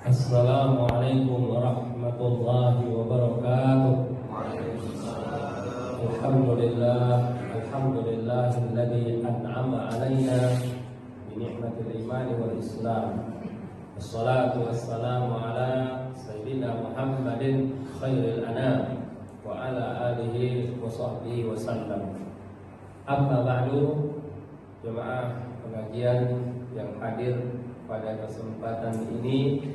Assalamualaikum warahmatullahi wabarakatuh. Alhamdulillahilladzi an'ama 'alaina bi ni'matil imani wal islam. Wassalatu wassalamu ala sayyidina Muhammadin khairil anam wa ala alihi wa sahbihi wasallam. Amma ba'du, jemaah pengajian yang hadir pada kesempatan ini,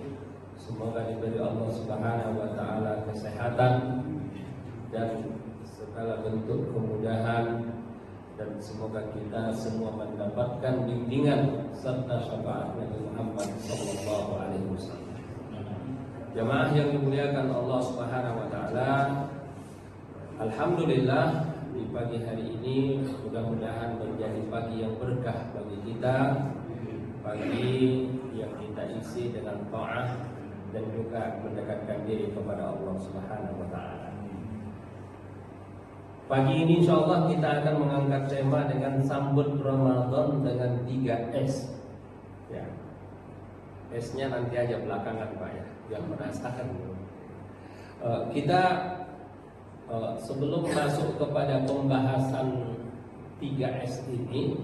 semoga diberi Allah Subhanahu wa taala kesehatan dan segala bentuk kemudahan, dan semoga kita semua mendapatkan bimbingan serta syafaat Nabi Muhammad sallallahu alaihi wasallam. Jemaah yang dimuliakan Allah Subhanahu wa taala, alhamdulillah di pagi hari ini mudah-mudahan menjadi pagi yang berkah bagi kita, pagi yang kita isi dengan taat dan juga mendekatkan diri kepada Allah Subhanahu wa taala. Pagi ini insyaallah kita akan mengangkat tema dengan sambut Ramadan dengan 3S. Ya. S-nya nanti aja belakangan Pak ya, yang merasakan. Kita sebelum masuk kepada pembahasan 3S ini,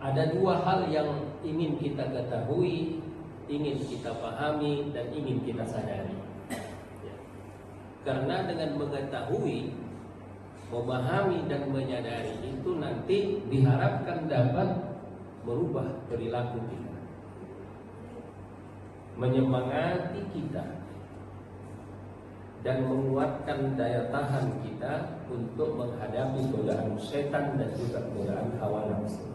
ada dua hal yang ingin kita ketahui, ingin kita pahami, dan ingin kita sadari. Ya. Karena dengan mengetahui, memahami dan menyadari itu nanti diharapkan dapat merubah perilaku kita, menyemangati kita, dan menguatkan daya tahan kita untuk menghadapi godaan setan dan juga godaan hawa nafsu.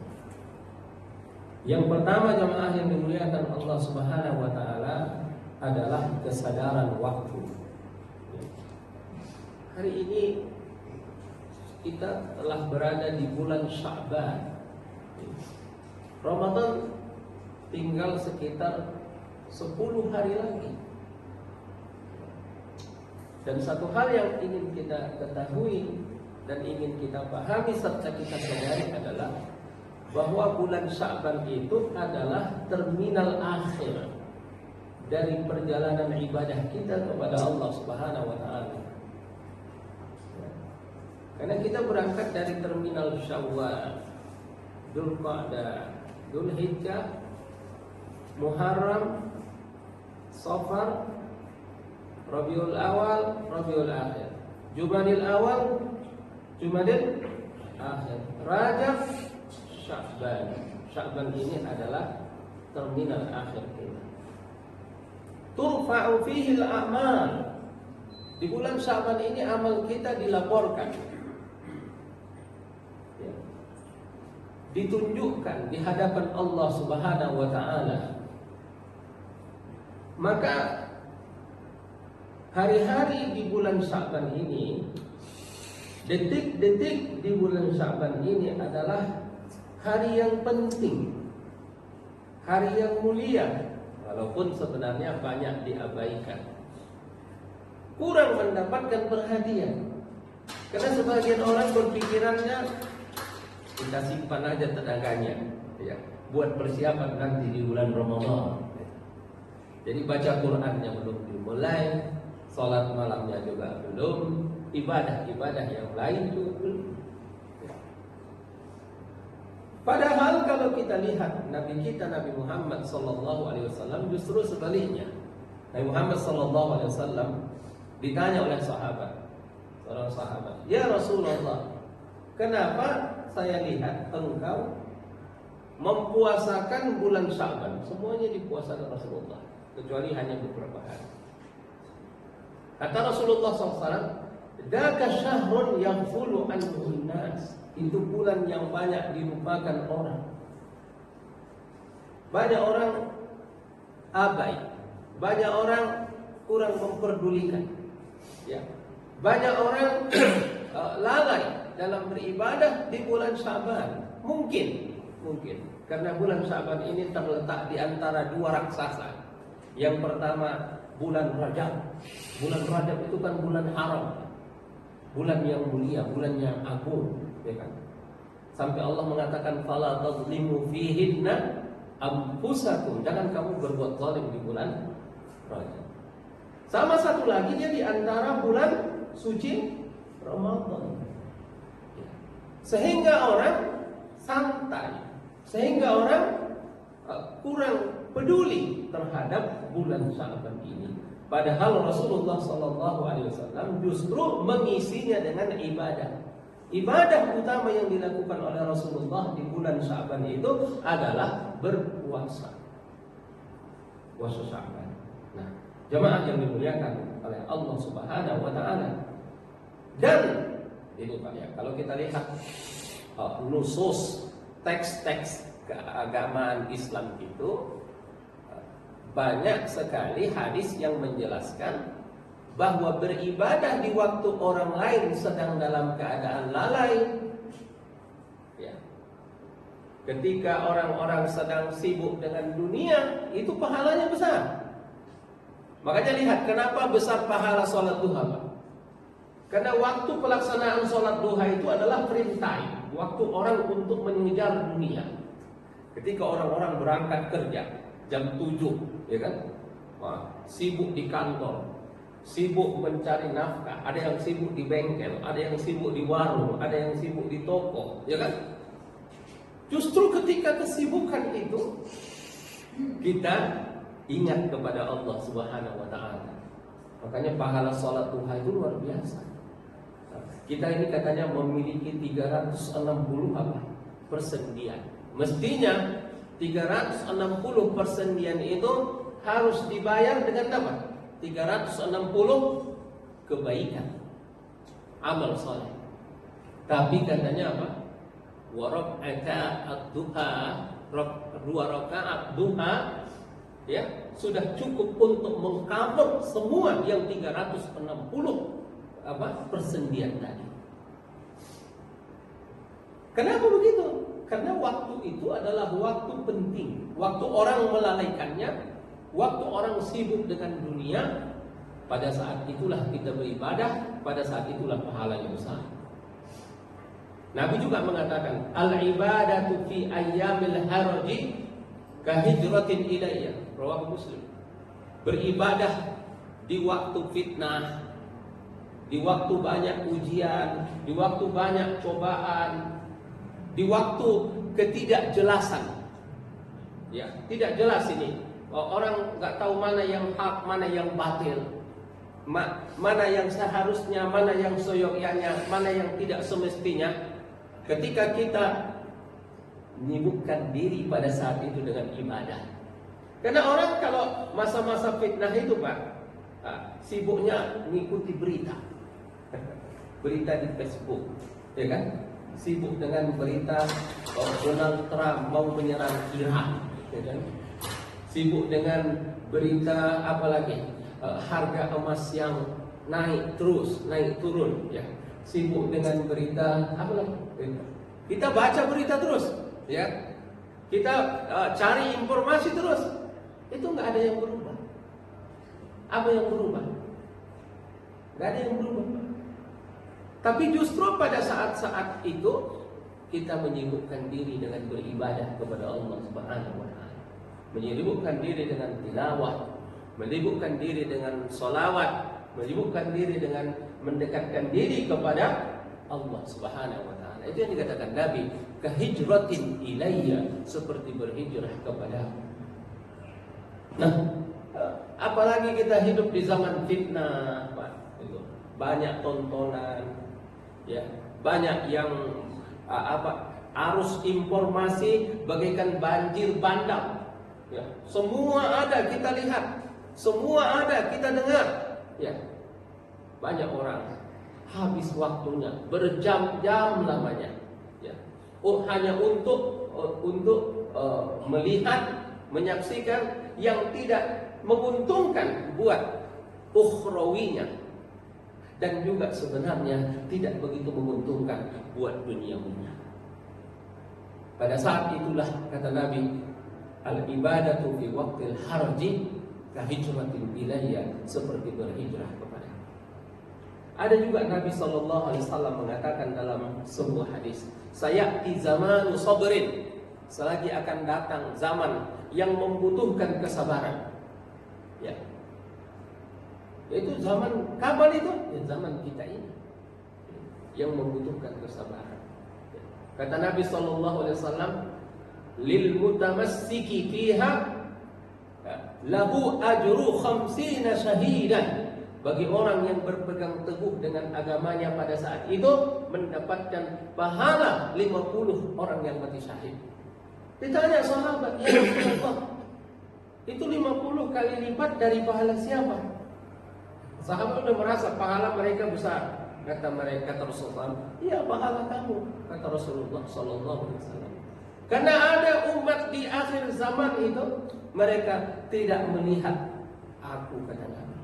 Yang pertama jemaah yang dimuliakan Allah Subhanahu wa taala adalah kesadaran waktu. Hari ini kita telah berada di bulan Sya'ban. Ramadan tinggal sekitar 10 hari lagi. Dan satu hal yang ingin kita ketahui dan ingin kita pahami serta kita sadari adalah bahwa bulan Sya'ban itu adalah terminal akhir dari perjalanan ibadah kita kepada Allah Subhanahu wa taala. Karena kita berangkat dari terminal Syawal, Dzulqa'dah, Dzulhijjah, Muharram, Safar, Rabiul Awal, Rabiul Akhir, Jumadil Awal, Jumadil Akhir, Rajab, Sya'ban. Sya'ban ini adalah terminal akhir kita. Turfa'u fihi al-a'mal. Di bulan Sya'ban ini amal kita dilaporkan, ya, ditunjukkan di hadapan Allah Subhanahu wa taala. Maka hari-hari di bulan Sya'ban ini, detik-detik di bulan Sya'ban ini adalah hari yang penting, hari yang mulia, walaupun sebenarnya banyak diabaikan, kurang mendapatkan perhatian. Karena sebagian orang berpikirannya kita simpan aja tenaganya, ya, buat persiapan nanti di bulan Ramadan. Jadi baca Qur'annya belum dimulai, sholat malamnya juga belum, ibadah-ibadah yang lain juga belum. Padahal kalau kita lihat Nabi kita, Nabi Muhammad sallallahu alaihi wasallam, justru sebaliknya. Nabi Muhammad sallallahu alaihi wasallam ditanya oleh seorang sahabat, "Ya Rasulullah, kenapa saya lihat engkau mempuasakan bulan Sya'ban?" Semuanya dipuasakan Rasulullah, kecuali hanya beberapa hari. Kata Rasulullah SAW, "Daka syahrun yaghfulu anhu nas." Itu bulan yang banyak dilupakan orang. Banyak orang abai, banyak orang kurang memperdulikan, ya. Banyak orang lalai dalam beribadah di bulan Sya'ban. Mungkin karena bulan Sya'ban ini terletak di antara dua raksasa. Yang pertama bulan Rajab. Bulan Rajab itu kan bulan haram, bulan yang mulia, bulan yang agung, ya kan? Sampai Allah mengatakan fala tazlimu fihinna anfusakum, jangan kamu berbuat zalim di bulan Rajab. Sama satu lagi dia di antara bulan suci Ramadan. Sehingga orang santai, sehingga orang kurang peduli terhadap bulan Sya'ban ini. Padahal Rasulullah SAW justru mengisinya dengan ibadah. Ibadah utama yang dilakukan oleh Rasulullah di bulan Sya'ban itu adalah berpuasa. Puasa Sya'ban. Nah, jemaah yang dimuliakan oleh Allah Subhanahu wa taala. Dan itu Pak ya, kalau kita lihat nusus teks-teks keagamaan Islam itu banyak sekali hadis yang menjelaskan bahwa beribadah di waktu orang lain sedang dalam keadaan lalai, ya, ketika orang-orang sedang sibuk dengan dunia, itu pahalanya besar. Makanya lihat kenapa besar pahala sholat duha, Pak. Karena waktu pelaksanaan sholat duha itu adalah free time, waktu orang untuk mengejar dunia. Ketika orang-orang berangkat kerja jam 7, ya kan? Wah, sibuk di kantor, sibuk mencari nafkah, ada yang sibuk di bengkel, ada yang sibuk di warung, ada yang sibuk di toko, ya kan? Justru ketika kesibukan itu kita ingat kepada Allah Subhanahu wa taala. Makanya pahala sholat duha itu luar biasa. Kita ini katanya memiliki 360 persendian. Mestinya 360 persendian itu harus dibayar dengan apa? 360 kebaikan, amal soleh. Tapi katanya apa? Wa raka'at duha, 2 rakaat duha, ya, sudah cukup untuk mengcover semua yang 360 persendian tadi. Kenapa begitu? Karena waktu itu adalah waktu penting, waktu orang melalaikannya, waktu orang sibuk dengan dunia. Pada saat itulah kita beribadah, pada saat itulah pahalanya besar. Nabi juga mengatakan, al-ibadatu fi ayyamil haraji kahijratin ilayya, rawahu Muslim. Beribadah di waktu fitnah, di waktu banyak ujian, di waktu banyak cobaan, di waktu ketidakjelasan, ya, tidak jelas ini. Orang nggak tahu mana yang hak, mana yang batil, mana yang seharusnya, mana yang seyogyanya, mana yang tidak semestinya. Ketika kita menyibukkan diri pada saat itu dengan ibadah. Karena orang kalau masa-masa fitnah itu Pak, sibuknya mengikuti berita. Berita di Facebook, ya kan? Sibuk dengan berita Donald Trump mau menyerang Iran, ya kan? Sibuk dengan berita apa lagi? Harga emas yang naik terus, naik turun, ya. Sibuk dengan berita apa lagi? Kita baca berita terus, ya. Kita cari informasi terus. Itu nggak ada yang berubah. Apa yang berubah? Nggak ada yang berubah. Tapi justru pada saat-saat itu kita menyibukkan diri dengan beribadah kepada Allah Subhanahu wa taala. Menyibukkan diri dengan tilawah, menyibukkan diri dengan sholawat, menyibukkan diri dengan mendekatkan diri kepada Allah Subhanahu wa taala. Itu yang dikatakan Nabi, kahijratin ilayya, seperti berhijrah kepada. Nah, apalagi kita hidup di zaman fitnah, Pak. Banyak tontonan, ya, banyak yang arus informasi bagaikan banjir bandang, ya. Semua ada kita lihat, semua ada kita dengar, ya. Banyak orang habis waktunya berjam-jam lamanya, ya, hanya untuk melihat, menyaksikan yang tidak menguntungkan buat ukhrawinya, dan juga sebenarnya tidak begitu menguntungkan buat duniawinya. Pada saat itulah kata Nabi, al-ibadatu fi waqtil harji kahijratin ilayya, seperti berhijrah kepada. Ada juga Nabi SAW mengatakan dalam sebuah hadis, sayati zamanu sabrin, selagi akan datang zaman yang membutuhkan kesabaran, ya. Itu zaman kapan itu? Ya, zaman kita ini yang membutuhkan kesabaran. Kata Nabi SAW, lil mutamassiki fiha lahu ajru 50 syahidan. Bagi orang yang berpegang teguh dengan agamanya pada saat itu mendapatkan pahala 50 orang yang mati syahid. Ditanya sahabat, ya Rasulullah, itu 50 kali lipat dari pahala siapa? Sahabat sudah merasa pahala mereka besar. Kata Rasulullah, iya pahala kamu, kata Rasulullah SAW. Karena ada umat di akhir zaman itu mereka tidak melihat aku, kata Nabi.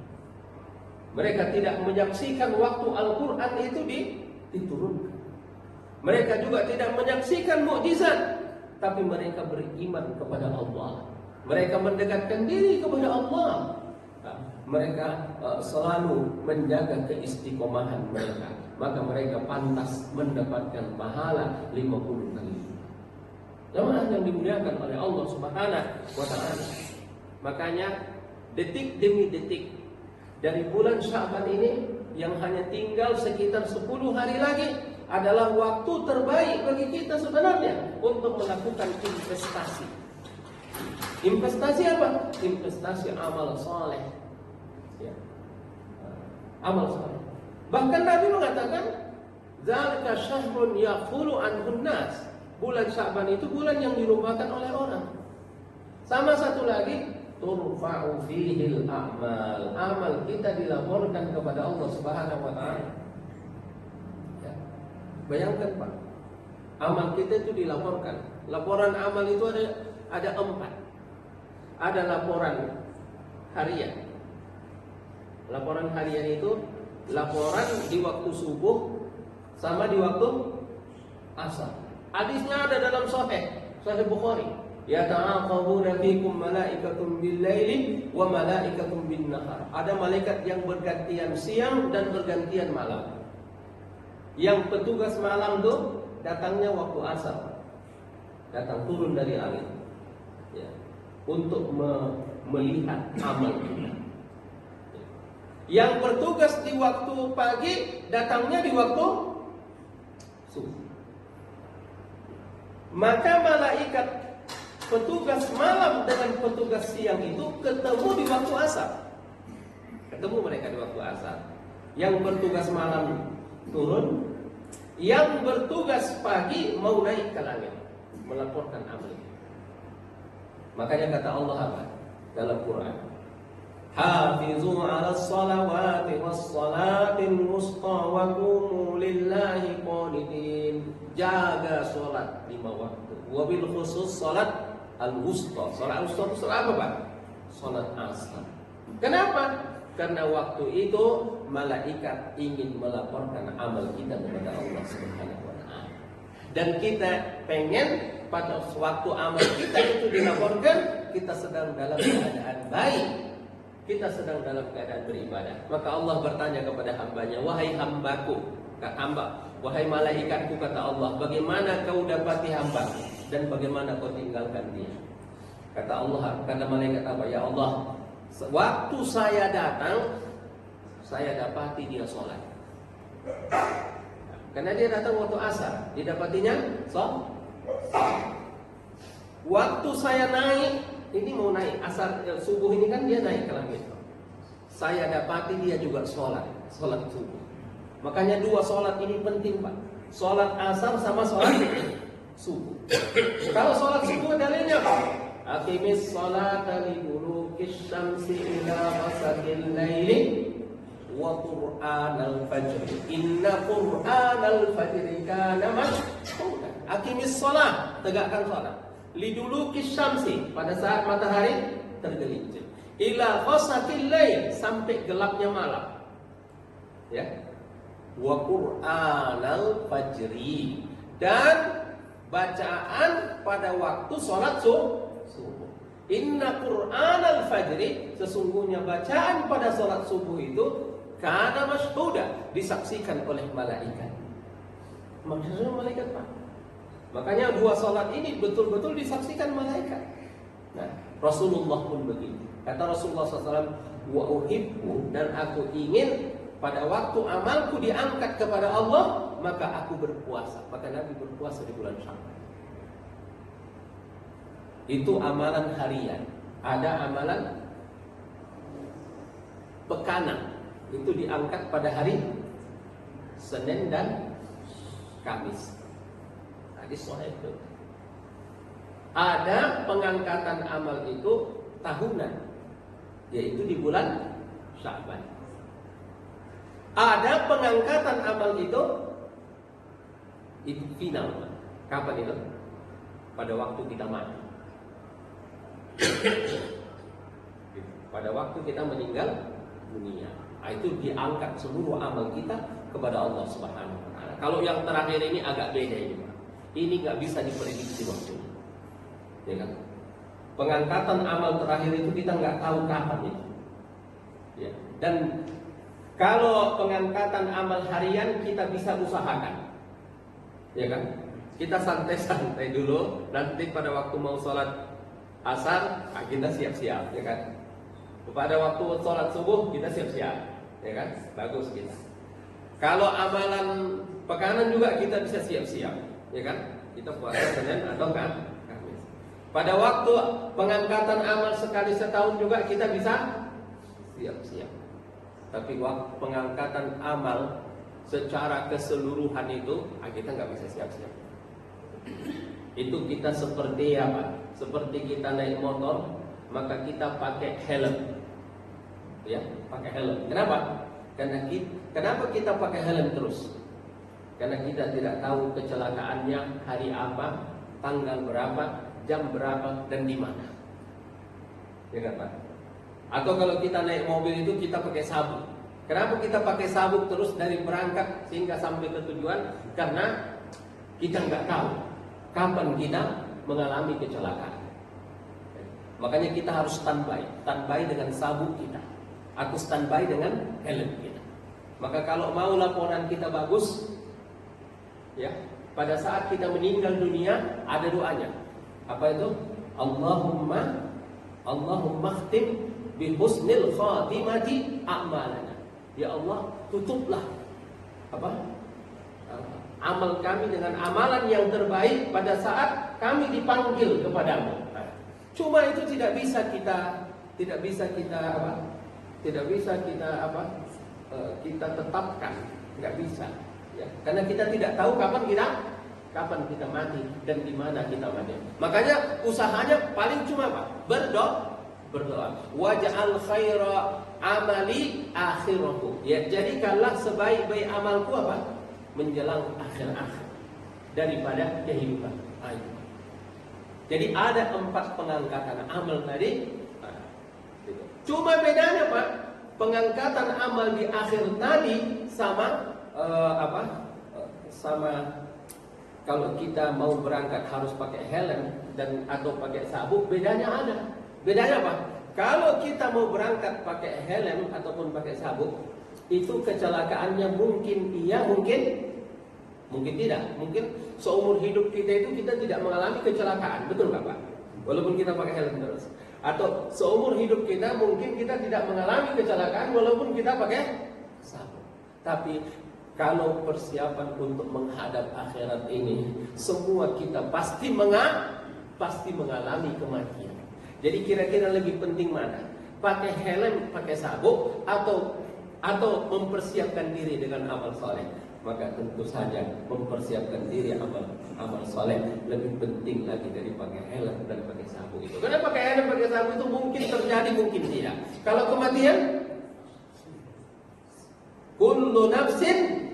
Mereka tidak menyaksikan waktu Al-Quran itu diturunkan. Mereka juga tidak menyaksikan mukjizat, tapi mereka beriman kepada Allah. Mereka mendekatkan diri kepada Allah. Mereka selalu menjaga keistiqomahan mereka. Maka mereka pantas mendapatkan pahala 50 kali. Jamaah yang dimuliakan oleh Allah Subhanahu wa Ta'ala. Makanya detik demi detik dari bulan Sya'ban ini yang hanya tinggal sekitar 10 hari lagi adalah waktu terbaik bagi kita sebenarnya untuk melakukan investasi. Investasi apa? Investasi amal soleh. Ya. Amal soleh. Bahkan Nabi mengatakan, "Zalika syahrun yaqulu anhun nas." Bulan Sya'ban itu bulan yang dilupakan oleh orang. Sama satu lagi, turfa'u fihil a'mal. Amal kita dilaporkan kepada Allah Subhanahu wa Ta'ala. Ya. Bayangkan Pak, amal kita itu dilaporkan. Laporan amal itu ada 4. Ada laporan harian. Laporan harian itu laporan di waktu subuh sama di waktu asar. Hadisnya ada dalam Sahih Bukhari. Yata'aqabuna fikum malaikatun bil-laili wa malaikatun bin-nahar. Ada malaikat yang bergantian siang dan bergantian malam. Yang petugas malam itu datangnya waktu asar. Datang turun dari langit. Ya. Untuk melihat amal kita. Yang bertugas di waktu pagi datangnya di waktu subuh. Maka malaikat petugas malam dengan petugas siang itu ketemu di waktu asar. Ketemu mereka di waktu asar. Yang bertugas malam turun, yang bertugas pagi mau naik ke langit melaporkan amal. Makanya kata Allah apa dalam Quran? Hafizu 'alas salawati was-salatil wusta wa qumu lillahi qanitin. Jaga salat 5 waktu. Wabil khusus salat al-wusta. Salat al-wusta itu salat apa, Pak? Salat asar. Kenapa? Karena waktu itu malaikat ingin melaporkan amal kita kepada Allah Subhanahu wa Ta'ala. Dan kita pengen pada waktu amal kita itu dilaporkan, kita sedang dalam keadaan baik. Kita sedang dalam keadaan beribadah. Maka Allah bertanya kepada hambanya, wahai hambaku, wahai malaikatku, kata Allah, bagaimana kau dapati hamba dan bagaimana kau tinggalkan dia? Kata Allah, kata malaikat apa? Ya Allah, waktu saya datang, saya dapati dia sholat. Karena dia datang waktu asar, didapatinya sholat. Waktu saya naik, ini mau naik asar subuh ini kan dia naik ke langit. Saya dapati dia juga sholat subuh. Makanya 2 sholat ini penting, Pak. Sholat asar sama sholat subuh. Kalau sholat subuh dalilnya apa? Aqimis sholata li duluki syamsi ila ghasaqil laili wa qur'anal fajr. Inna qur'anal fajri kana mashhuda. Aqimis sholat, tegakkan sholat. Liduluki syamsi, pada saat matahari tergelincir, ila ghasaqil lail, sampai gelapnya malam. Ya. Wa qur'anal fajri, dan bacaan pada waktu sholat subuh. Inna qur'anal fajri, sesungguhnya bacaan pada sholat subuh itu kana mashhuda, disaksikan oleh malaikat. Maksudnya malaikat, Pak. Makanya 2 sholat ini betul-betul disaksikan malaikat. Nah, Rasulullah pun begitu. Kata Rasulullah SAW, wa uhibbu, dan aku ingin pada waktu amalku diangkat kepada Allah, maka aku berpuasa. Maka Nabi berpuasa di bulan Sya'ban. Itu amalan harian. Ada amalan pekanan, itu diangkat pada hari Senin dan Kamis. Hadis sahih itu. Ada pengangkatan amal itu tahunan, yaitu di bulan Sya'ban. Ada pengangkatan amal itu final. Kapan itu? Pada waktu kita mati. Pada waktu kita meninggal dunia. Itu diangkat seluruh amal kita kepada Allah Subhanahu wa taala. Kalau yang terakhir ini agak beda ini, Pak. Ini nggak bisa diprediksi waktunya. Ya kan? Pengangkatan amal terakhir itu kita nggak tahu kapan itu. Ya. Dan kalau pengangkatan amal harian kita bisa usahakan. Ya kan? Kita santai-santai dulu, nanti pada waktu mau sholat asar, kita siap-siap, ya kan? Pada waktu sholat subuh kita siap-siap, ya kan? Bagus kita. Kalau amalan pekanan juga kita bisa siap-siap, ya kan? Kita puasa Senin atau Kamis. Pada waktu pengangkatan amal sekali setahun juga kita bisa siap-siap. Tapi waktu pengangkatan amal secara keseluruhan itu kita nggak bisa siap-siap. Itu kita seperti apa? Seperti kita naik motor, maka kita pakai helm. Ya, pakai helm. Kenapa? Kenapa kita pakai helm terus? Karena kita tidak tahu kecelakaannya hari apa, tanggal berapa, jam berapa, dan di mana. Ya kan, Pak? Atau kalau kita naik mobil itu kita pakai sabuk. Kenapa kita pakai sabuk terus dari berangkat sehingga sampai ke tujuan? Karena kita nggak tahu kapan kita mengalami kecelakaan. Makanya kita harus standby dengan sabuk kita. Aku standby dengan helm kita. Maka kalau mau laporan kita bagus, ya, pada saat kita meninggal dunia ada doanya. Apa itu? Allahumma khtim bi husnil khatimati a'malana. Ya Allah, tutuplah amal kami dengan amalan yang terbaik pada saat kami dipanggil kepadamu. Cuma itu tidak bisa kita tetapkan, nggak bisa, ya. Karena kita tidak tahu kapan kita mati dan di mana kita mati. Makanya usahanya paling cuma apa? Berdoa. Waj'al khaira amali akhirahu. Ya, jadikanlah sebaik-baik amalku apa? Menjelang akhir-akhir daripada kehidupan. Ayo. Jadi ada 4 pengangkatan amal tadi. Cuma bedanya, Pak, pengangkatan amal di akhir tadi sama sama kalau kita mau berangkat harus pakai helm dan atau pakai sabuk, bedanya ada. Bedanya apa? Kalau kita mau berangkat pakai helm ataupun pakai sabuk, itu kecelakaannya mungkin iya, mungkin tidak. Mungkin seumur hidup kita itu kita tidak mengalami kecelakaan, betul nggak, Pak? Walaupun kita pakai helm terus. Atau seumur hidup kita mungkin kita tidak mengalami kecelakaan walaupun kita pakai sabuk. Tapi kalau persiapan untuk menghadap akhirat ini, semua kita pasti mengalami kematian. Jadi kira-kira lebih penting mana? Pakai helm, pakai sabuk, atau mempersiapkan diri dengan amal soleh? Maka tentu saja mempersiapkan diri amal soleh lebih penting lagi dari pakai helm dan pakai sabuk itu. Karena pakai helm, pakai sabuk itu mungkin terjadi, mungkin tidak. Kalau kematian, kullu nafsin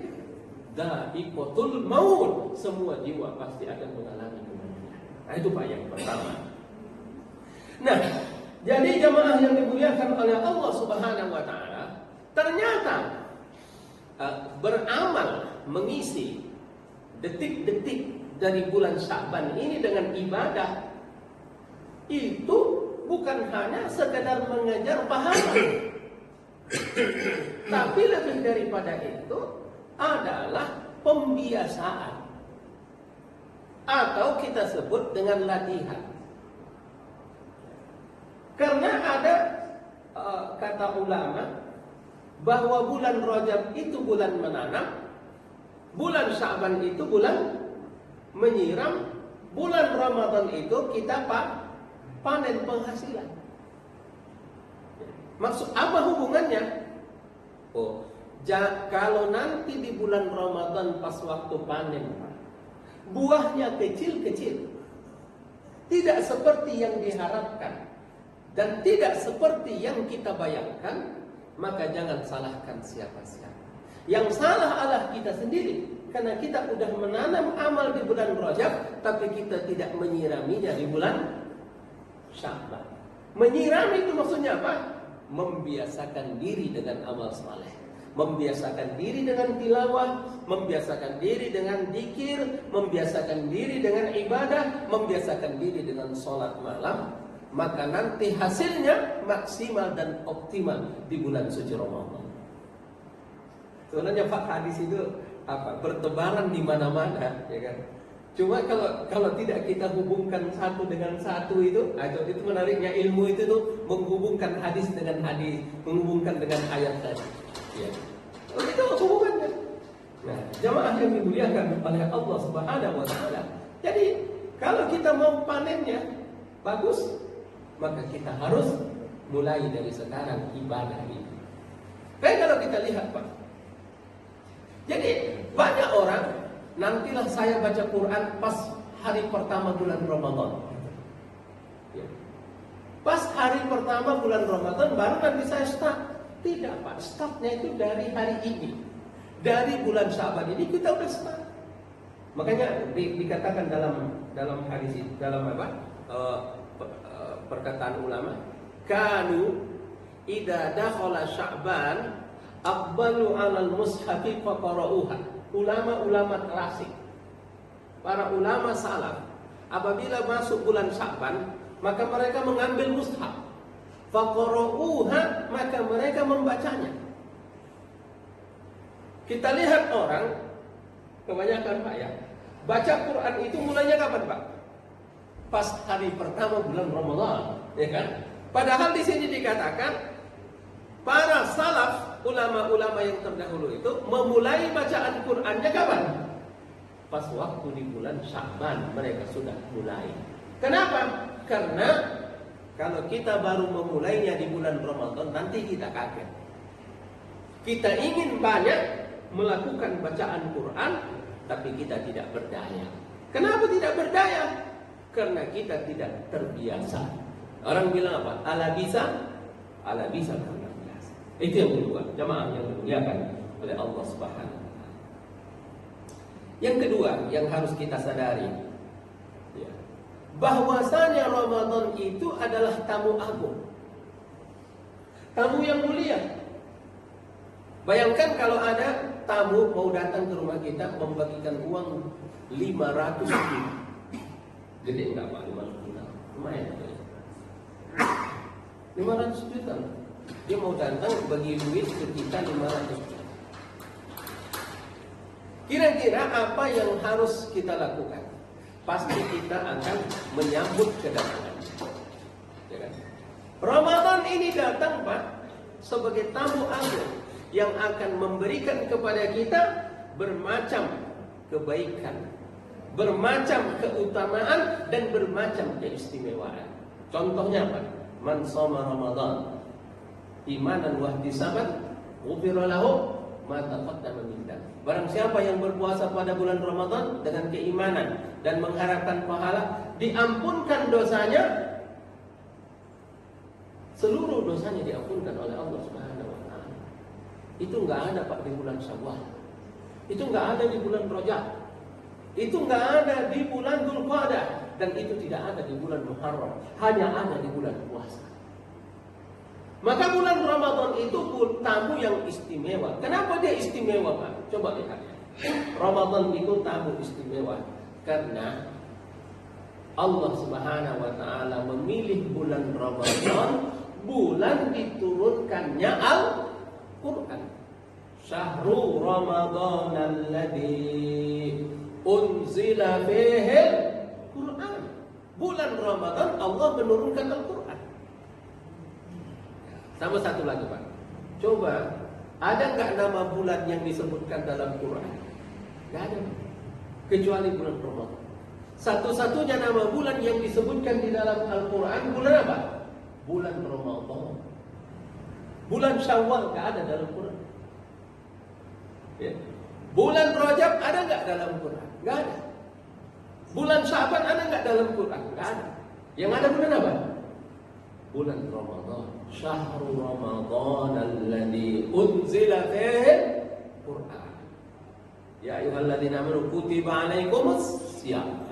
dha'iqatul maut, semua jiwa pasti akan mengalami kematian. Nah, itu Pak yang pertama. Nah, jadi jamaah yang dimuliakan oleh Allah Subhanahu wa taala, ternyata beramal mengisi detik-detik dari bulan Sya'ban ini dengan ibadah itu bukan hanya sekedar mengejar pahala, tapi lebih daripada itu adalah pembiasaan atau kita sebut dengan latihan. Karena ada kata ulama bahwa bulan Rajab itu bulan menanam, bulan Sya'ban itu bulan menyiram, bulan Ramadan itu kita panen penghasilan. Maksud apa hubungannya? Kalau nanti di bulan Ramadan pas waktu panen, buahnya kecil-kecil, tidak seperti yang diharapkan dan tidak seperti yang kita bayangkan, maka jangan salahkan siapa-siapa. Yang salah adalah kita sendiri, karena kita sudah menanam amal di bulan Rajab, tapi kita tidak menyiraminya di bulan Sya'ban. Menyiram itu maksudnya apa? Membiasakan diri dengan amal saleh, membiasakan diri dengan tilawah, membiasakan diri dengan zikir, membiasakan diri dengan ibadah, membiasakan diri dengan sholat malam. Maka nanti hasilnya maksimal dan optimal di bulan suci Ramadan. Sebenarnya Pak, hadis itu bertebaran di mana-mana, ya kan? Cuma kalau tidak kita hubungkan satu dengan satu itu menariknya ilmu itu tuh menghubungkan hadis dengan hadis, menghubungkan dengan ayat tadi. Ya. Itu hubungannya. Nah, jamaah yang dimuliakan oleh Allah Subhanahu wa taala. Jadi, kalau kita mau panennya bagus, maka kita harus mulai dari sekarang ibadah ini. Kayak kalau kita lihat, Pak. Jadi, banyak orang nantilah saya baca Quran pas hari pertama bulan Ramadan. Ya. Pas hari pertama bulan Ramadan baru nanti saya start. Tidak, Pak, startnya itu dari hari ini. Dari bulan Sya'ban ini kita udah start. Makanya dikatakan dalam hadis ini, dalam perkataan ulama, kanu idza dakhala Sya'ban aqbalu 'alal mushafi faqara'uha. Ulama-ulama klasik, para ulama salaf, apabila masuk bulan Sya'ban, maka mereka mengambil mushaf, faqara'uha, maka mereka membacanya. Kita lihat orang kebanyakan, Pak, ya, baca Quran itu mulainya kapan, Pak? Pas hari pertama bulan Ramadan, ya kan? Padahal di sini dikatakan para salaf, ulama-ulama yang terdahulu itu memulai bacaan Qur'annya kapan? Pas waktu di bulan Sya'ban mereka sudah mulai. Kenapa? Karena kalau kita baru memulainya di bulan Ramadan, nanti kita kaget. Kita ingin banyak melakukan bacaan Quran, tapi kita tidak berdaya. Kenapa tidak berdaya? Karena kita tidak terbiasa. Orang bilang apa? Ala bisa karena biasa. Itu yang kedua, jamaah yang dimuliakan oleh Allah Subhanahu wa taala. Yang kedua yang harus kita sadari, ya, bahwasanya Ramadan itu adalah tamu agung, tamu yang mulia. Bayangkan kalau ada tamu mau datang ke rumah kita membagikan uang 500 ribu. Gede enggak, Pak? 500 juta. Lumayan. 500 juta. Dia mau datang bagi duit ke kita 500 juta. Kira-kira apa yang harus kita lakukan? Pasti kita akan menyambut kedatangan. Ya kan? Ramadan ini datang, Pak, sebagai tamu agung yang akan memberikan kepada kita bermacam kebaikan, bermacam keutamaan dan bermacam keistimewaan. Contohnya apa? Man shoma Ramadan imanan wa ihtisaban ghufira lahu ma taqaddama min dzambi. Barang siapa yang berpuasa pada bulan Ramadan dengan keimanan dan mengharapkan pahala, diampunkan dosanya, seluruh dosanya diampunkan oleh Allah Subhanahu wa taala. Itu enggak ada, Pak, di bulan Syawal. Itu enggak ada di bulan Rajab. Itu enggak ada di bulan Dzulqa'dah, dan itu tidak ada di bulan Muharram. Hanya ada di bulan puasa. Maka bulan Ramadan itu tamu yang istimewa. Kenapa dia istimewa, Pak? Coba lihat. Ramadan itu tamu istimewa karena Allah Subhanahu wa taala memilih bulan Ramadan, bulan diturunkannya Al-Qur'an. Syahrul Ramadan alladzi unzila fihi Al-Qur'an. Bulan Ramadan Allah menurunkan Al-Qur'an. Sama satu lagi Pak. Coba, ada nggak nama bulan yang disebutkan dalam Quran? Nggak ada, kecuali bulan Ramadan. Satu-satunya nama bulan yang disebutkan di dalam Al-Quran bulan apa? Bulan Ramadan. Bulan Syawal nggak ada dalam Quran. Ya. Bulan Rajab ada nggak dalam Quran? Nggak ada. Bulan Syaban ada nggak dalam Quran? Nggak ada. Yang ada bulan apa? Bulan Ramadan. Syahrul Ramadan alladzi unzila fihi Quran. Ya ayyuhalladzina amanu kutiba alaikumus syiyam.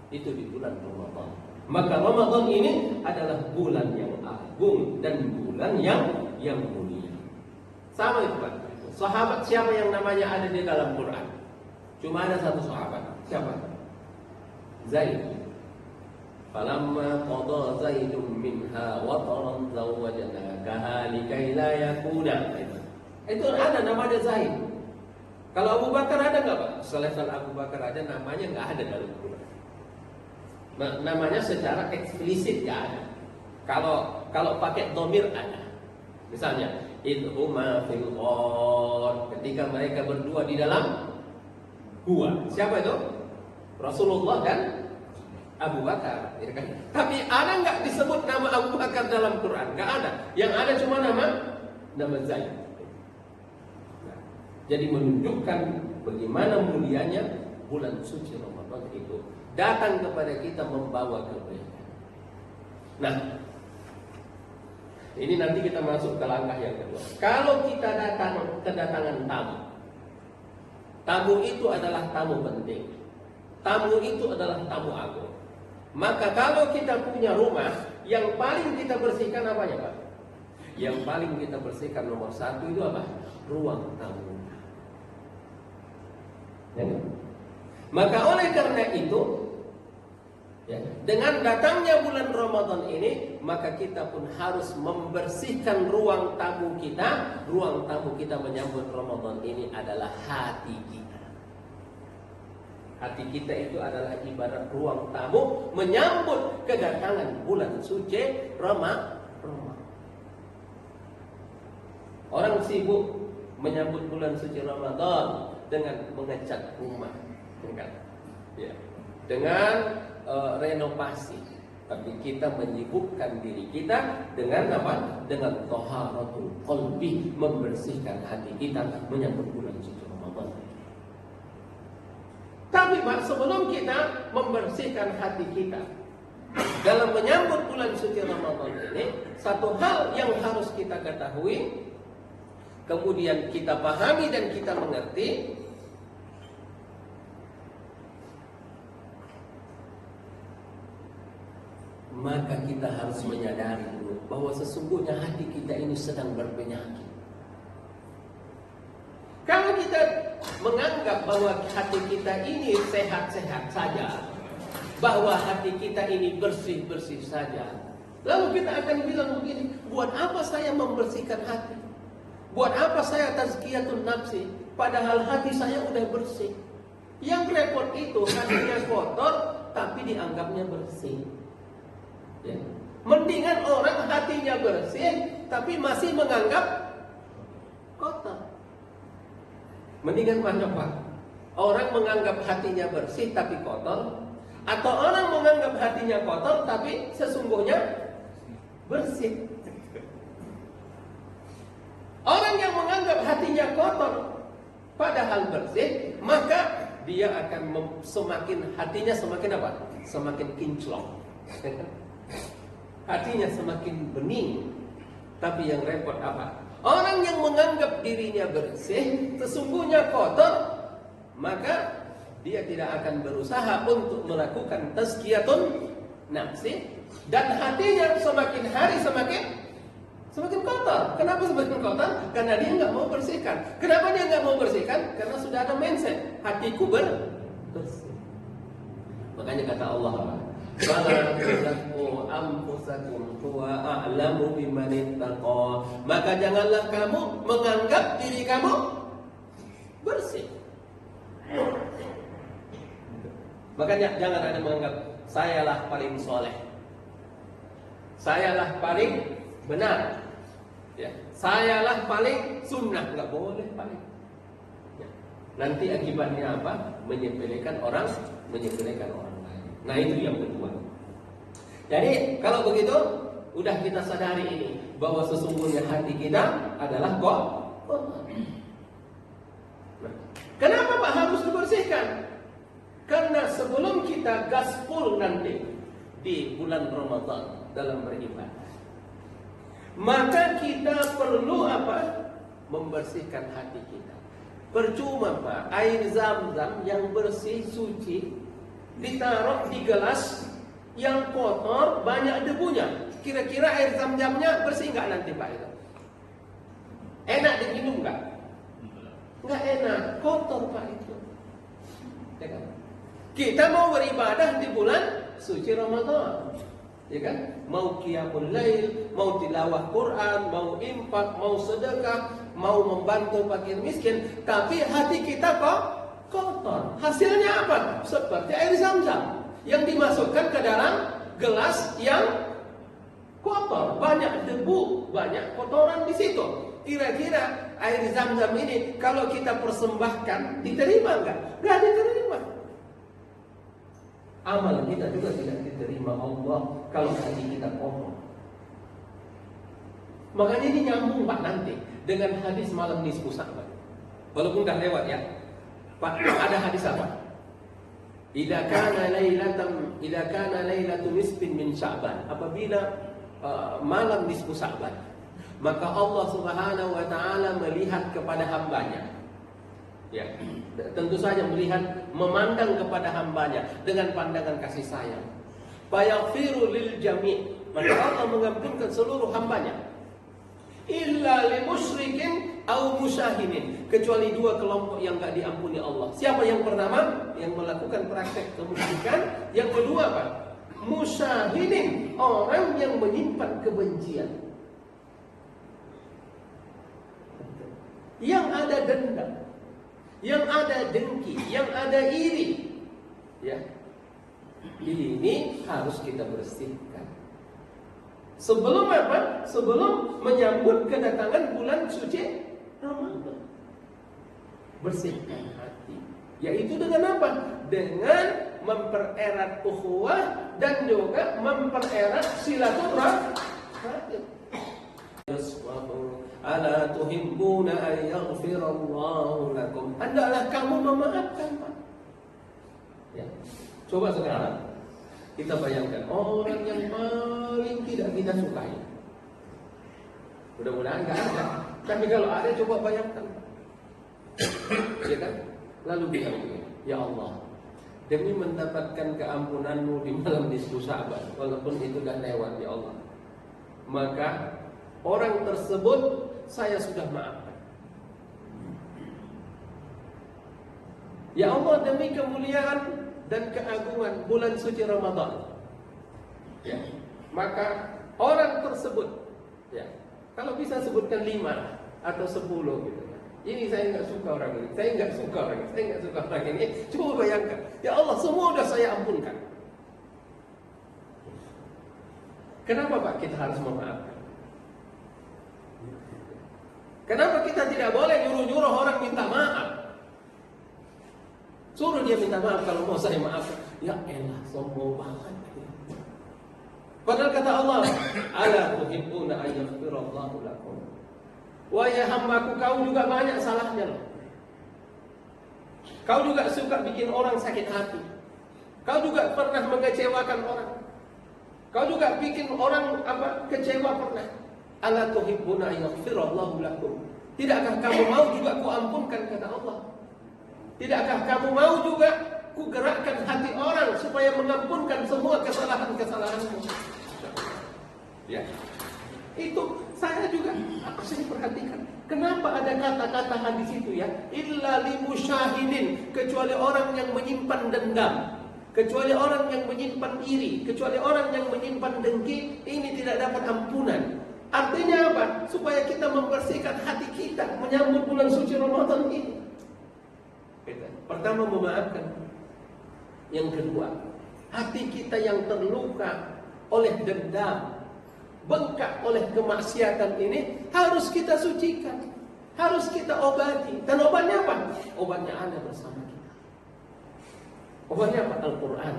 Itu di bulan Ramadan. Maka Ramadan ini adalah bulan yang agung dan bulan yang mulia. Sama itu Pak. Sahabat siapa yang namanya ada di dalam Quran? Cuma ada satu sahabat. Siapa? Zaid. Falamma qada Zaidun minha wataran zawwajnakaha likai la yakuna. Itu ada namanya Zaid. Kalau Abu Bakar ada nggak Pak? Selain Abu Bakar ada, namanya nggak ada dalam Quran. Namanya secara eksplisit nggak ada. Kalau pakai domir ada. Misalnya, idhuma fil ghar, ketika mereka berdua di dalam gua. Siapa itu? Rasulullah dan Abu Bakar, ya kan? Tapi ada nggak disebut nama Abu Bakar dalam Quran? Nggak ada. Yang ada cuma nama Zaid. Nah, jadi menunjukkan bagaimana mulianya bulan suci Ramadan itu datang kepada kita membawa kebaikan. Nah, ini nanti kita masuk ke langkah yang kedua. Kalau kita kedatangan tamu, tamu itu adalah tamu penting. Tamu itu adalah tamu agung. Maka kalau kita punya rumah, yang paling kita bersihkan apanya Pak? Yang paling kita bersihkan nomor satu itu apa? Ruang tamu. Ya. Maka oleh karena itu, ya, dengan datangnya bulan Ramadan ini, maka kita pun harus membersihkan ruang tamu kita. Ruang tamu kita menyambut Ramadan ini adalah hati kita. Hati kita itu adalah ibarat ruang tamu menyambut kedatangan bulan suci Ramadan. Orang sibuk menyambut bulan suci Ramadan dengan mengecat rumah, ya, dengan renovasi. Tapi kita menyibukkan diri kita dengan apa? Dengan thaharatul qalbi, membersihkan hati kita menyambut bulan suci Ramadan. Tapi Pak, sebelum kita membersihkan hati kita dalam menyambut bulan suci Ramadan ini, satu hal yang harus kita ketahui, kemudian kita pahami dan kita mengerti, maka kita harus menyadari dulu bahwa sesungguhnya hati kita ini sedang berpenyakit. Kalau kita menganggap bahwa hati kita ini sehat-sehat saja, bahwa hati kita ini bersih-bersih saja, lalu kita akan bilang begini, buat apa saya membersihkan hati? Buat apa saya tazkiyatun nafsi? Padahal hati saya udah bersih. Yang repot itu hatinya kotor, tapi dianggapnya bersih. Ya. Mendingan orang hatinya bersih, tapi masih menganggap kotor. Mendingan mana Pak? Orang menganggap hatinya bersih tapi kotor, atau orang menganggap hatinya kotor tapi sesungguhnya bersih. Orang yang menganggap hatinya kotor padahal bersih, maka dia akan semakin hatinya semakin apa? Semakin kinclong. Hatinya semakin bening. Tapi yang repot apa? Orang yang menganggap dirinya bersih sesungguhnya kotor, maka dia tidak akan berusaha untuk melakukan tazkiyatun nafsi, dan hatinya semakin hari semakin kotor. Kenapa semakin kotor? Karena dia nggak mau bersihkan. Kenapa dia nggak mau bersihkan? Karena sudah ada mindset, hatiku bersih. Makanya kata Allah, "Fala tuzakku anfusakum huwa a'lamu biman ittaqa." Maka janganlah kamu menganggap diri kamu bersih. Makanya jangan ada menganggap sayalah paling soleh, sayalah paling benar, Ya, sayalah paling sunnah, nggak boleh paling. Ya. Nanti akibatnya apa? Menyepelekan orang lain. Nah itu yang kedua. Jadi kalau begitu, udah kita sadari ini bahwa sesungguhnya hati kita adalah kotor. Nah, kenapa Pak harus dibersihkan? Karena sebelum kita gaspol nanti di bulan Ramadan dalam beribadah, maka kita perlu apa? Membersihkan hati kita. Percuma Pak, air zam-zam yang bersih, suci ditaruh di gelas yang kotor, banyak debunya. Kira-kira air zam-zamnya bersih nggak nanti Pak itu? Enak diminum nggak? Nggak enak, kotor Pak itu. Ya kan? Kita mau beribadah di bulan suci Ramadan, ya kan? Mau qiyamul lail, mau tilawah Quran, mau infak, mau sedekah, mau membantu fakir miskin, tapi hati kita kok kotor. Hasilnya apa? Seperti air zam-zam yang dimasukkan ke dalam gelas yang kotor, banyak debu, banyak kotoran di situ. Kira-kira air zam-zam ini kalau kita persembahkan diterima nggak? Nggak diterima. Amal kita juga tidak diterima Allah kalau hati kita kotor. Makanya ini nyambung Pak nanti dengan hadis malam nisfu Sya'ban. Walaupun dah lewat ya. Pak, ada hadis apa? Idza kana lailatu nisfin min Sya'ban. Apabila malam nisfu Sya'ban, maka Allah Subhanahu wa taala melihat kepada hambanya. Ya, tentu saja melihat, memandang kepada hambanya dengan pandangan kasih sayang. Fayaghfiru lil jami', maka Allah mengampunkan seluruh hambanya. Illa li musyrikin au musyahinin, kecuali dua kelompok yang enggak diampuni Allah. Siapa yang pertama? Yang melakukan praktek kemusyrikan. Yang kedua apa? Musyahinin, orang yang menyimpan kebencian. Yang ada dendam, yang ada dengki, yang ada iri, ya. Ini harus kita bersihkan. Sebelum apa? Sebelum menyambut kedatangan bulan suci Ramadan. Bersihkan hati. Yaitu dengan apa? Dengan mempererat ukhuwah dan juga mempererat silaturahim. Ala tuhibbuna an yaghfirallahu lakum. Hendaklah kamu memaafkan, Pak. Ya. Coba sekarang kita bayangkan orang yang paling tidak kita sukai. Mudah-mudahan enggak ada. Tapi kalau ada, coba bayangkan. Ya kan? Lalu bilang begini, ya Allah, demi mendapatkan keampunanmu di malam nisfu Sya'ban, walaupun itu dah lewat ya Allah, maka orang tersebut saya sudah maafkan. Ya Allah, demi kemuliaan dan keagungan bulan suci Ramadan, ya, maka orang tersebut, ya, kalau bisa sebutkan 5 atau 10 gitu. Ini saya nggak suka orang ini, saya nggak suka orang ini, saya nggak suka orang ini. Coba bayangkan, ya Allah, semua sudah saya ampunkan. Kenapa Pak kita harus memaafkan? Kenapa kita tidak boleh nyuruh-nyuruh orang minta maaf? Suruh dia minta maaf kalau mau saya maafkan. Ya elah, sombong banget. Padahal kata Allah, ala tuhibbuna an yaghfirallahu lakum. Wahai hambaku, kau juga banyak salahnya loh. Kau juga suka bikin orang sakit hati. Kau juga pernah mengecewakan orang. Kau juga bikin orang kecewa pernah. Ala tuhibbuna an yaghfirallahu lakum. Tidakkah kamu mau juga ku ampunkan, kata Allah? Tidakkah kamu mau juga ku gerakkan hati orang supaya mengampunkan semua kesalahan-kesalahanmu? Ya. Itu saya juga sering perhatikan. Kenapa ada kata-kata hadis itu ya? Illa limusyahidin, kecuali orang yang menyimpan dendam, kecuali orang yang menyimpan iri, kecuali orang yang menyimpan dengki, ini tidak dapat ampunan. Artinya apa? Supaya kita membersihkan hati kita menyambut bulan suci Ramadan ini. Pertama, memaafkan. Yang kedua, hati kita yang terluka oleh dendam, bengkak oleh kemaksiatan ini harus kita sucikan, harus kita obati. Dan obatnya apa? Obatnya ada bersama kita. Obatnya apa? Al-Quran.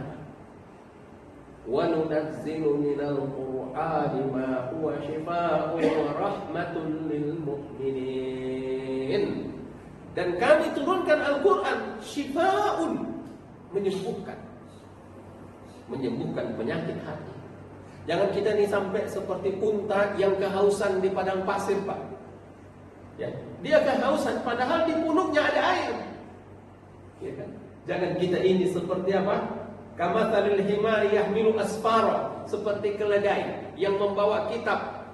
Wa nunazzilu minal Qur'ani ma huwa shifaa'un wa rahmatun lil mu'minin. Dan kami turunkan Al-Quran shifaa'un, menyembuhkan penyakit hati. Jangan kita nih sampai seperti unta yang kehausan di padang pasir, Pak. Ya, dia kehausan padahal di punuknya ada air. Ya kan? Jangan kita ini seperti apa? Kamatsalil himari yahmilu asfara, seperti keledai yang membawa kitab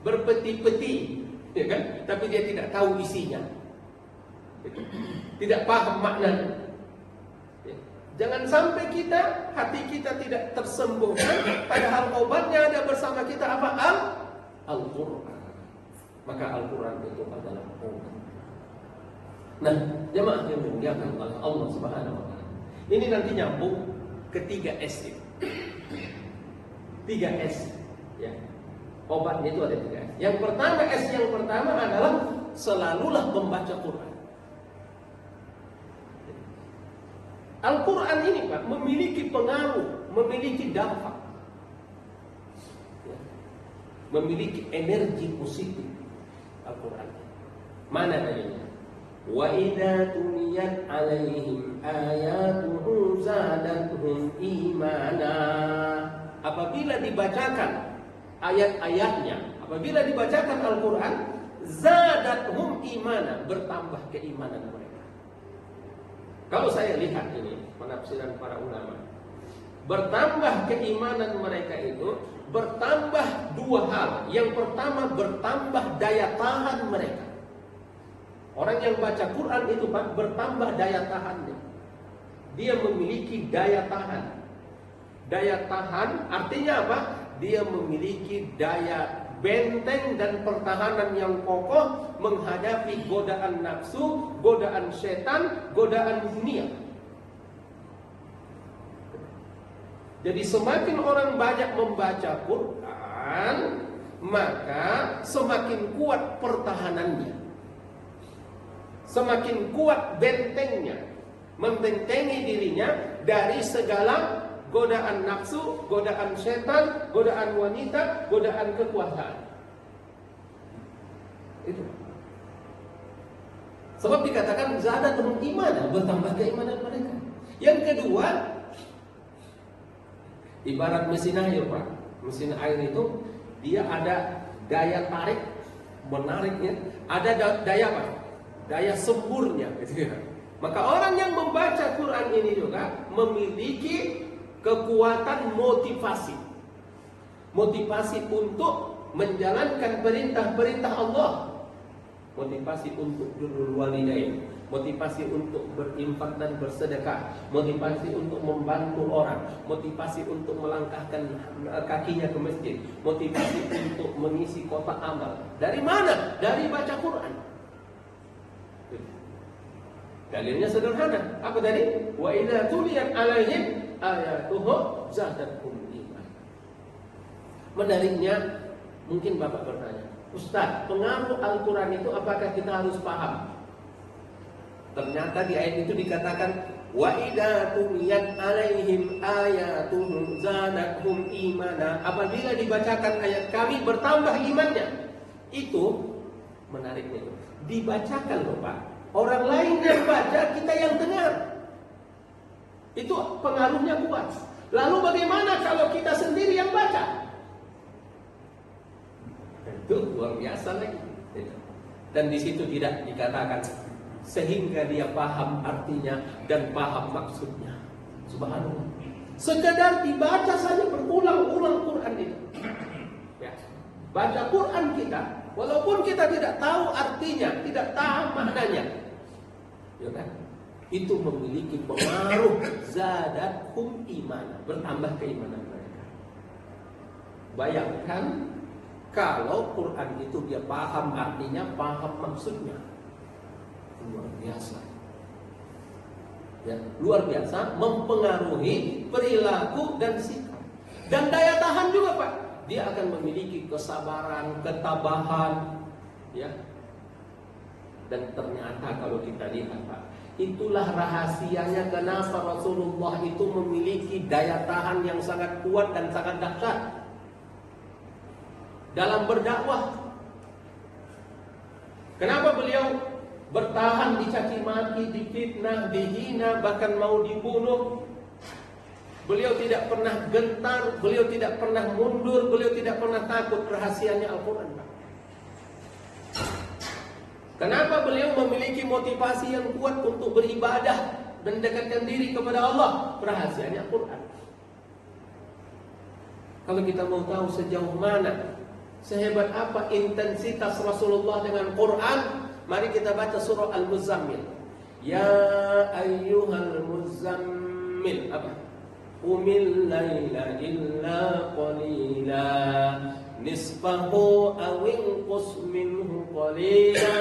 berpeti-peti, ya kan? Tapi dia tidak tahu isinya. Tidak paham maknanya. Jangan sampai hati kita tidak tersembuhkan, padahal obatnya ada bersama kita apa? Al-Quran. Maka Al-Quran itu adalah obat. Nah, jemaah yang dimuliakan oleh Allah Subhanahu wa taala. Ini nanti nyambung ke 3S itu. 3S, ya. Obatnya itu ada 3S. Yang pertama adalah selalulah membaca Quran. Al-Quran ini, Pak, memiliki pengaruh, memiliki dampak, ya, memiliki energi positif. Al-Quran mana dalilnya? Wa idza tuliyat alaihim ayatuhu zadatuhum imana. Apabila dibacakan ayat-ayatnya, apabila dibacakan Al-Quran, zadatuhum imana, bertambah keimanan mereka. Kalau saya lihat ini penafsiran para ulama, bertambah keimanan mereka itu bertambah dua hal. Yang pertama, bertambah daya tahan mereka. Orang yang baca Quran itu, Pak, bertambah daya tahannya. Dia memiliki daya tahan. Daya tahan artinya apa? Dia memiliki daya benteng dan pertahanan yang kokoh menghadapi godaan nafsu, godaan setan, godaan dunia. Jadi semakin orang banyak membaca Quran, maka semakin kuat pertahanannya, semakin kuat bentengnya, membentengi dirinya dari segala godaan nafsu, godaan setan, godaan wanita, godaan kekuasaan. Itu. Sebab dikatakan zadatul iman, bertambah keimanan mereka. Yang kedua, ibarat mesin air, Pak. Mesin air itu dia ada daya tarik, menariknya, ada daya apa? Daya semburnya, gitu ya. Maka orang yang membaca Quran ini juga memiliki kekuatan motivasi. Motivasi untuk menjalankan perintah-perintah Allah. Motivasi untuk birrul walidain, motivasi untuk berinfak dan bersedekah, motivasi untuk membantu orang, motivasi untuk melangkahkan kakinya ke masjid, motivasi untuk mengisi kotak amal. Dari mana? Dari baca Quran. Dalilnya sederhana. Apa tadi? Wa idza tuliyat alaihim ayatuhu zadatuhum iman. Menariknya, mungkin Bapak bertanya, Ustaz, pengaruh Al-Quran itu apakah kita harus paham? Ternyata di ayat itu dikatakan wa idza tuliyat alaihim ayatuhu zadatuhum imana. Apabila dibacakan ayat kami bertambah imannya. Itu menariknya itu. Dibacakan loh, Pak. Orang lain yang baca, kita yang dengar. Itu pengaruhnya kuat. Lalu bagaimana kalau kita sendiri yang baca? Itu luar biasa lagi. Dan di situ tidak dikatakan sehingga dia paham artinya dan paham maksudnya. Subhanallah. Sekedar dibaca saja berulang-ulang Quran itu. Ya. Baca Quran kita, walaupun kita tidak tahu artinya, tidak tahu maknanya, ya kan? Itu memiliki pengaruh zadathum imana, bertambah keimanan mereka. Bayangkan kalau Quran itu dia paham artinya, paham maksudnya, luar biasa. Ya, luar biasa mempengaruhi perilaku dan sikap. Dan daya tahan juga, Pak. dia akan memiliki kesabaran, ketabahan, ya. Dan ternyata kalau kita lihat, Pak, itulah rahasianya kenapa Rasulullah itu memiliki daya tahan yang sangat kuat dan sangat dahsyat dalam berdakwah. Kenapa beliau bertahan dicaci maki, difitnah, dihina, bahkan mau dibunuh? Beliau tidak pernah gentar, beliau tidak pernah mundur, beliau tidak pernah takut. Rahasianya Al-Quran. Kenapa beliau memiliki motivasi yang kuat untuk beribadah dan mendekatkan diri kepada Allah? Rahasianya Al-Quran. Kalau kita mau tahu sejauh mana, sehebat apa intensitas Rasulullah dengan Quran, mari kita baca surah Al-Muzammil. Ya ayyuhal muzammil. Apa? Qumil laila illa qalila nisfahu aw inqus minhu qalila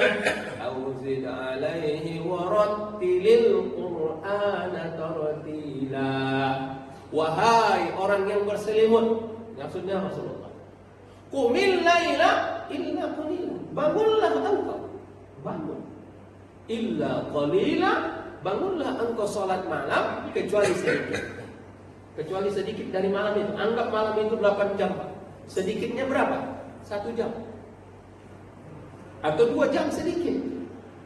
aw zid alayhi warattilil qur'ana tartila. Wahai orang yang berselimut, maksudnya Rasulullah, qumil laila illa qalila, bangunlah engkau, bangun, illa qalila, bangunlah engkau salat malam kecuali sedikit. Kecuali sedikit dari malam itu. Anggap malam itu 8 jam, Pak. Sedikitnya berapa? 1 jam atau 2 jam sedikit.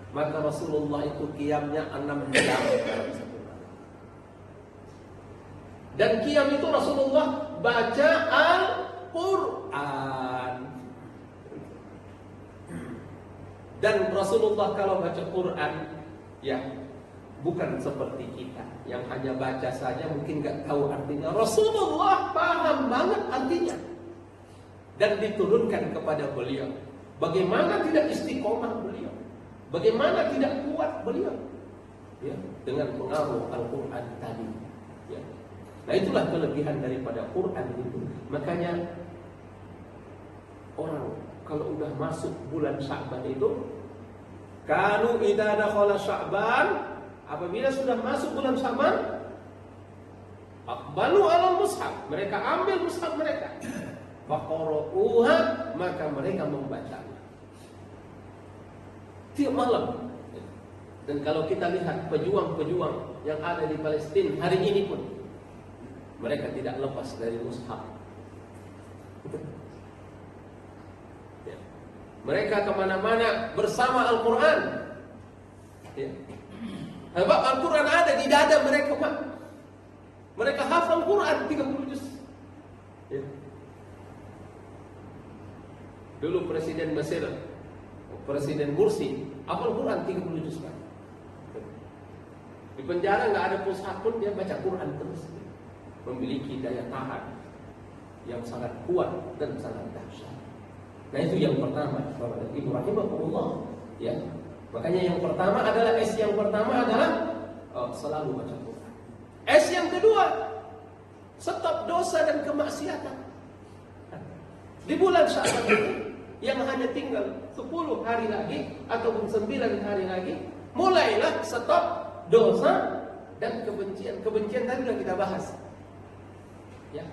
Maka Rasulullah itu qiyamnya 6 jam dalam satu malam. Dan qiyam itu Rasulullah baca Al-Quran. Dan Rasulullah kalau baca Quran, ya, bukan seperti kita yang hanya baca saja mungkin gak tahu artinya. Rasulullah paham banget artinya dan diturunkan kepada beliau. Bagaimana tidak istiqomah beliau, bagaimana tidak kuat beliau, ya, dengan pengaruh Al-Quran tadi, ya. Nah, itulah kelebihan daripada Quran itu. Makanya orang kalau udah masuk bulan Sya'ban itu, kanu idza dakhala Sya'ban, apabila sudah masuk bulan Sya'ban, aqbalu alal mushaf, mereka ambil mushaf mereka, faqara'uha, maka mereka membacanya tiap malam. Dan kalau kita lihat pejuang-pejuang yang ada di Palestina hari ini pun, mereka tidak lepas dari mushaf. Ya. Mereka kemana-mana bersama Al-Quran, ya. Sebab Al-Quran ada di dada mereka, Pak. Mereka hafal Quran 30 juz. Ya. Dulu Presiden Mesir, Presiden Mursi, hafal Quran 30 juz, Pak. Di penjara nggak ada mushaf pun dia baca Quran terus. Memiliki daya tahan yang sangat kuat dan sangat dahsyat. Nah, itu yang pertama, Bapak Ibu rahimahullah, ya. Makanya yang pertama adalah yang pertama adalah selalu baca Quran. Yang kedua, stop dosa dan kemaksiatan. Di bulan Sya'ban itu yang hanya tinggal 10 hari lagi ataupun 9 hari lagi, mulailah stop dosa dan kebencian. Kebencian tadi sudah kita bahas, ya.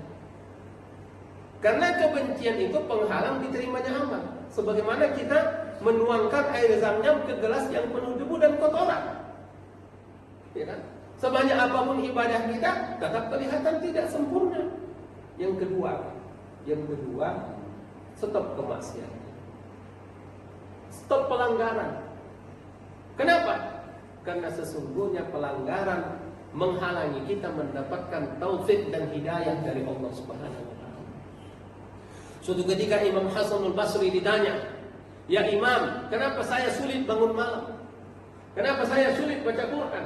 Karena kebencian itu penghalang diterimanya amal. Sebagaimana kita menuangkan air zam-zam ke gelas yang penuh debu dan kotoran, ya kan? Sebanyak apapun ibadah kita tetap kelihatan tidak sempurna. Yang kedua, stop kemaksiatan, stop pelanggaran. Kenapa? Karena sesungguhnya pelanggaran menghalangi kita mendapatkan taufik dan hidayah dari Allah Subhanahu wa taala. Suatu ketika Imam Hasan al-Basri ditanya, "Ya Imam, kenapa saya sulit bangun malam? Kenapa saya sulit baca Quran?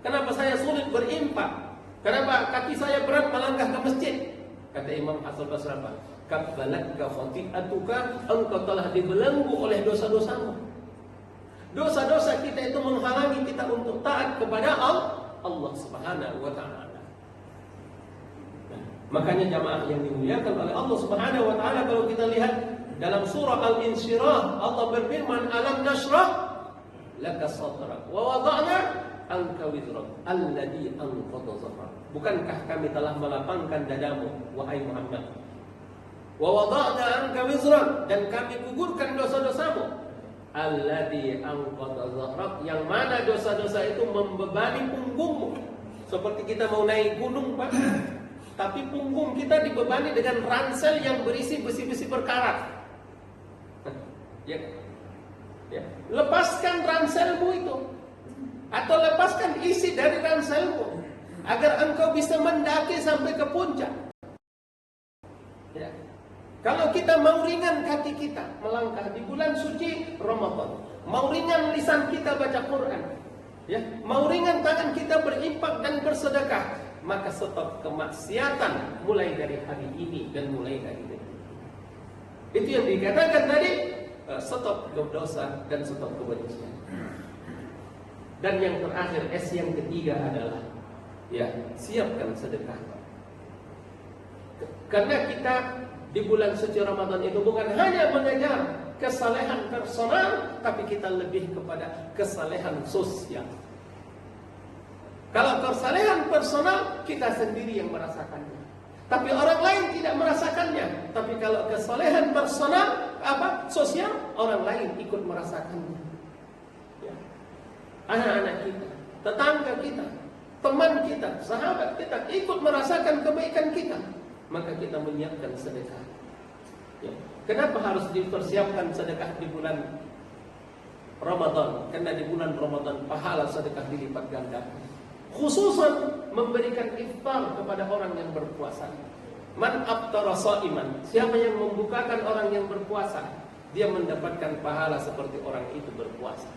Kenapa saya sulit berinfak? Kenapa kaki saya berat melangkah ke masjid?" Kata Imam Hasan al-Basri, "Kabbalatka khati'atuka, engkau telah dibelenggu oleh dosa-dosamu." Dosa-dosa kita itu menghalangi kita untuk taat kepada Allah Subhanahu wa taala. Makanya jamaah yang dimuliakan oleh Allah Subhanahu wa taala, kalau kita lihat dalam surah Al-Insyirah, Allah berfirman, "Alam nashrah laka sadrak wa wada'na anka wizrak alladhi anqadha dhahrak." Bukankah kami telah melapangkan dadamu, wahai Muhammad? Wa wada'na 'anka wizrak, dan kami gugurkan dosa-dosamu. Alladzi anqadha dhahrak, yang mana dosa-dosa itu membebani punggungmu. Seperti kita mau naik gunung, Pak, tapi punggung kita dibebani dengan ransel yang berisi besi-besi berkarat. Ya. Ya. Lepaskan ranselmu itu, atau lepaskan isi dari ranselmu, agar engkau bisa mendaki sampai ke puncak. Ya. Kalau kita mau ringan kaki kita melangkah di bulan suci Ramadan, mau ringan lisan kita baca Quran, ya, mau ringan tangan kita berinfak dan bersedekah, maka stop kemaksiatan mulai dari hari ini dan mulai dari ini. Itu yang dikatakan tadi, stop dosa dan stop kebencian. Dan yang terakhir, S yang ketiga adalah, ya, siapkan sedekah. Karena kita di bulan suci Ramadan itu bukan hanya mengejar kesalehan personal, tapi kita lebih kepada kesalehan sosial. Kalau kesalehan personal, kita sendiri yang merasakannya, tapi orang lain tidak merasakannya. Tapi kalau kesalehan personal, sosial, orang lain ikut merasakannya. Ya. Anak-anak kita, tetangga kita, teman kita, sahabat kita ikut merasakan kebaikan kita, maka kita menyiapkan sedekah. Ya. Kenapa harus dipersiapkan sedekah di bulan Ramadan? Karena di bulan Ramadan pahala sedekah dilipat ganda. Khususan memberikan iftar kepada orang yang berpuasa. Man aftara shaiman, siapa yang membukakan orang yang berpuasa, dia mendapatkan pahala seperti orang itu berpuasa.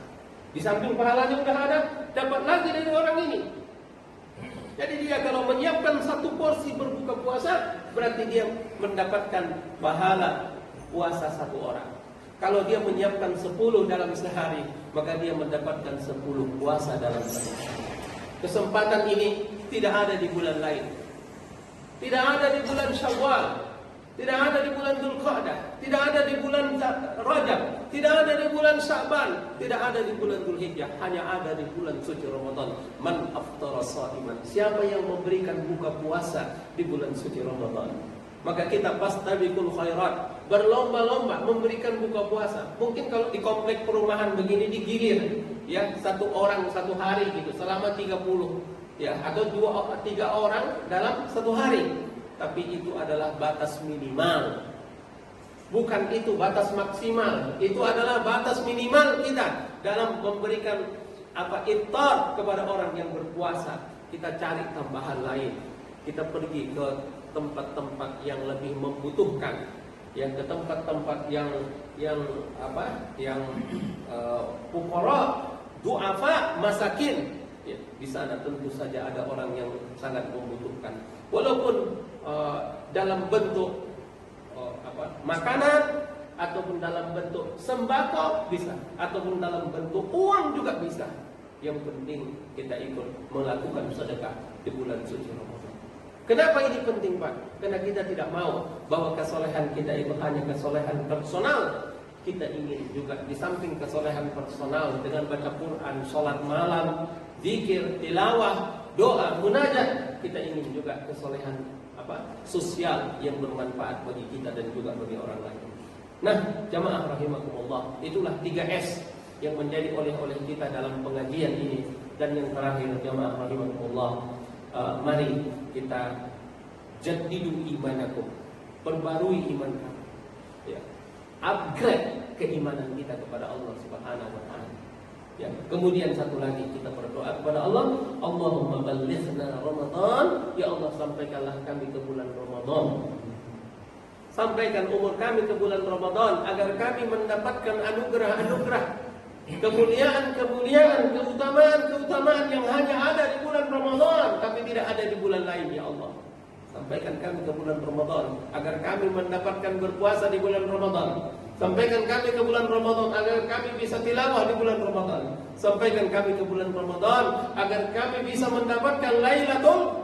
Di samping pahalanya sudah ada, dapat lagi dari orang ini. Jadi dia kalau menyiapkan satu porsi berbuka puasa, berarti dia mendapatkan pahala puasa satu orang. Kalau dia menyiapkan 10 dalam sehari, maka dia mendapatkan 10 puasa dalam sehari. Kesempatan ini tidak ada di bulan lain. Tidak ada di bulan Syawal, tidak ada di bulan Dzulqa'dah, tidak ada di bulan Rajab, tidak ada di bulan Sya'ban, tidak ada di bulan Dzulhijjah, hanya ada di bulan suci Ramadan. Man aftara shaiman, siapa yang memberikan buka puasa di bulan suci Ramadan, maka kita fastabiqul khairat, berlomba-lomba memberikan buka puasa. Mungkin kalau di komplek perumahan begini digilir, ya, satu orang satu hari gitu, selama 30, ya, atau 2-3 orang dalam satu hari. Tapi itu adalah batas minimal, bukan itu batas maksimal. Itu adalah batas minimal kita dalam memberikan iftar kepada orang yang berpuasa. Kita cari tambahan lain, kita pergi ke tempat-tempat yang lebih membutuhkan, yang ke tempat-tempat yang fuqara, du'afa, masakin. Ya, di sana tentu saja ada orang yang sangat membutuhkan. Walaupun dalam bentuk makanan, ataupun dalam bentuk sembako bisa, ataupun dalam bentuk uang juga bisa. Yang penting kita ikut melakukan sedekah di bulan suci Ramadan. Kenapa ini penting, Pak? Karena kita tidak mau bahwa kesolehan kita itu hanya kesolehan personal. Kita ingin juga di samping kesolehan personal dengan baca Quran, sholat malam, zikir, tilawah, doa, munajat, kita ingin juga kesolehan sosial yang bermanfaat bagi kita dan juga bagi orang lain. Nah, jamaah rahimakumullah, itulah 3S yang menjadi oleh-oleh kita dalam pengajian ini. Dan yang terakhir, jamaah rahimakumullah, mari kita jaddidu imanakum, perbarui iman kamu, ya, upgrade keimanan kita kepada Allah Subhanahu wa taala. Ya, kemudian satu lagi kita berdoa kepada Allah, Allahumma ballighna Ramadan, ya Allah sampaikanlah kami ke bulan Ramadan. Sampaikan umur kami ke bulan Ramadan agar kami mendapatkan anugerah-anugerah, kemuliaan-kemuliaan, keutamaan-keutamaan yang hanya ada di bulan Ramadan tapi tidak ada di bulan lain, ya Allah. Sampaikan kami ke bulan Ramadan agar kami mendapatkan berpuasa di bulan Ramadan. Sampaikan kami ke bulan Ramadan agar kami bisa tilawah di bulan Ramadan. Sampaikan kami ke bulan Ramadan agar kami bisa mendapatkan Lailatul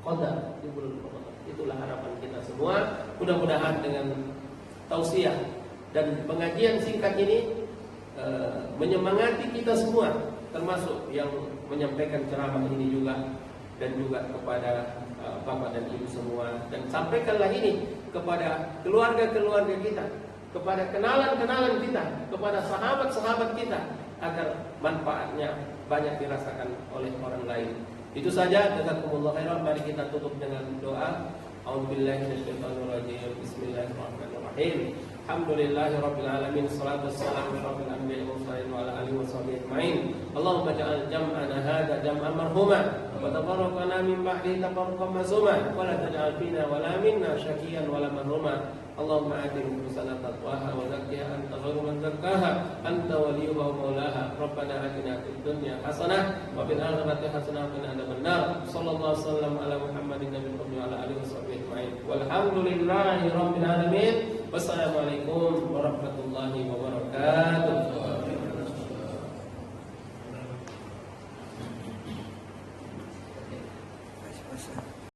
Qadar di bulan Ramadan. Itulah harapan kita semua. Mudah-mudahan dengan tausiah dan pengajian singkat ini menyemangati kita semua, termasuk yang menyampaikan ceramah ini juga, dan juga kepada bapak dan ibu semua, dan sampaikanlah ini kepada keluarga-keluarga kita, kepada kenalan-kenalan kita, kepada sahabat-sahabat kita, agar manfaatnya banyak dirasakan oleh orang lain. Itu saja. Jazakumullah khairan. Mari kita tutup dengan doa. A'udzubillahi minasyaitonirrajim. Bismillahirrahmanirrahim. Alhamdulillahirabbil alamin. Shalatu wassalamu ala asyrofil anbiya'i wal mursalin wa ala alihi washabihi ajmain. Allahumma ja'al jam'ana hadza jam'an marhuma wa tafarraqana min ba'di tafarruqan ma'suma wa la taj'al fina wa la minna syaqiyan wa la mahruma. Allahumma ati nufusana taqwaha wa zakkiha anta khairu man zakkaha anta waliyuha wa maulaha. Rabbana atina fid dunya hasanah wa fil akhirati hasanah wa qina adzabannar. Sallallahu alaihi wasallam ala Muhammadin nabiyil ummi wa ala alihi washabihi ajmain. Walhamdulillahi rabbil alamin. Wassalamualaikum warahmatullahi wabarakatuh.